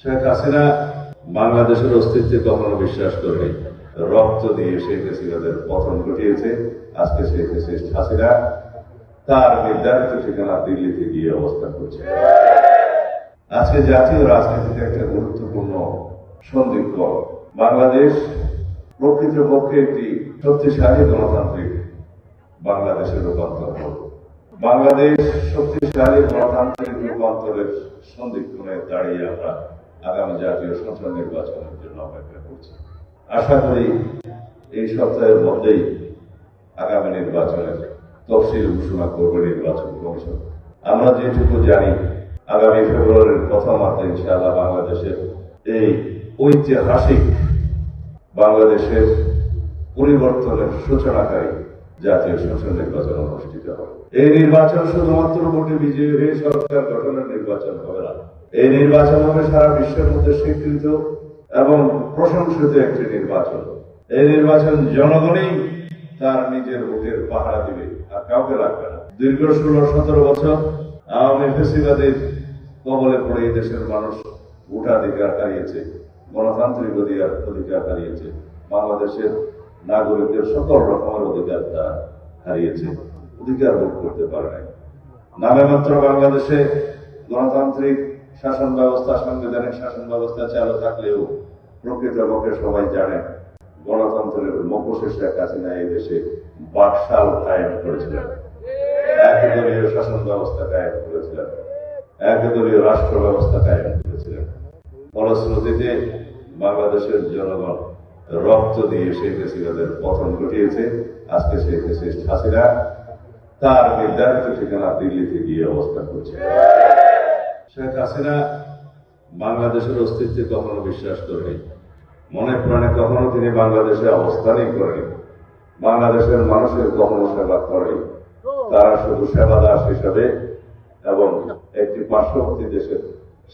শেখ হাসিনা বাংলাদেশের অস্তিত্বে কখনো বিশ্বাস করেনি। রক্ত দিয়ে শেখ হাসিনাদের পতন ঘটিয়েছে। আজকে শেখ হাসিনা তার নির্ধারিত ঠিকানা দিল্লিতে গিয়ে অবস্থান করছে। আজকে জাতীয় রাজনীতিতে একটা গুরুত্বপূর্ণ সন্ধিক্ষণ। বাংলাদেশ প্রকৃতপক্ষে একটি শক্তিশালী গণতান্ত্রিক বাংলাদেশের রূপান্তর হবে। বাংলাদেশ শক্তিশালী গণতান্ত্রিক রূপান্তরের সন্ধিক্ষণে দাঁড়িয়ে আমরা আগামী জাতীয় সংসদ নির্বাচনের জন্য অপেক্ষা করছি। আশা করি এই সপ্তাহের মধ্যেই আগামী নির্বাচনের তফসিল ঘোষণা করবে নির্বাচন কমিশন। আমরা যেটুকু জানি, আগামী ফেব্রুয়ারির প্রথমার্ধে ইনশাআল্লাহ বাংলাদেশের এই ঐতিহাসিক বাংলাদেশের পরিবর্তনের সূচনাকারী জাতীয় সংসদ নির্বাচন অনুষ্ঠিত হবে। এই নির্বাচন শুধুমাত্র ভোটে বিজয়ী হয়ে সরকার গঠনের নির্বাচন হবে না। এই নির্বাচন হবে সারা বিশ্বের মধ্যে স্বীকৃত এবং প্রশংসিত একটি নির্বাচন। এই নির্বাচন জনগণই তার নিজের ভোটের পাহারা দিবে, আর কাউকে রাখবে না। দীর্ঘ 16-17 বছর আওয়ামী ফ্যাসিবাদের কবলে পড়ে এই দেশের মানুষ ভোটাধিকার হারিয়েছে, গণতান্ত্রিক অধিকার হারিয়েছে, বাংলাদেশের নাগরিকদের সকল রকমের অধিকার তারা হারিয়েছে, অধিকার ভোগ করতে পারে নাই। নামে মাত্র বাংলাদেশে গণতান্ত্রিক শাসন ব্যবস্থা, সাংবিধানিক শাসন ব্যবস্থা চালু থাকলেও প্রকৃতপক্ষে সবাই জানে গণতন্ত্রের মুখোশে শেখ হাসিনা এই দেশে বাকশাল কায়েম করেছিলেন, একদলীয় শাসন ব্যবস্থা কায়েম করেছিলেন, একদলীয় রাষ্ট্র ব্যবস্থা কায়েম করেছিলেন। ফলশ্রুতিতে বাংলাদেশের জনগণ রক্ত দিয়ে শেখ হাসিনাদের পতন ঘটিয়েছে। আজকে শেখ হাসিনা তার নির্ধারিত ঠিকানা দিল্লিতে গিয়ে অবস্থান করছে। শেখ হাসিনা বাংলাদেশের অস্তিত্বে কখনো বিশ্বাস করেনি। মনে প্রাণে কখনো তিনি বাংলাদেশে অবস্থানই করেনি। বাংলাদেশের মানুষের কখনো সেবা করেনি। তারা শুধু সেবাদাস হিসাবে এবং একটি পার্শ্ববর্তী দেশের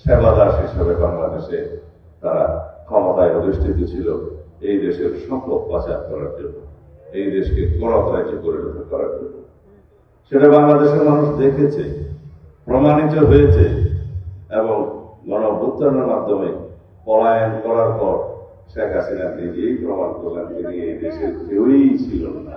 সেবাদাস হিসাবে বাংলাদেশে তারা ক্ষমতায় অধিষ্ঠিত ছিল এই দেশের সম্পদ পাচার করার জন্য, এই দেশকে গণতন্ত্রে পরিণত করার জন্য। সেটা বাংলাদেশের মানুষ দেখেছে, প্রমাণিত হয়েছে এবং গণঅভ্যুত্থানের মাধ্যমে পলায়ন করার পর শেখ হাসিনা নিজেই প্রমাণ করলেন তিনি এই দেশের কেউই ছিল না।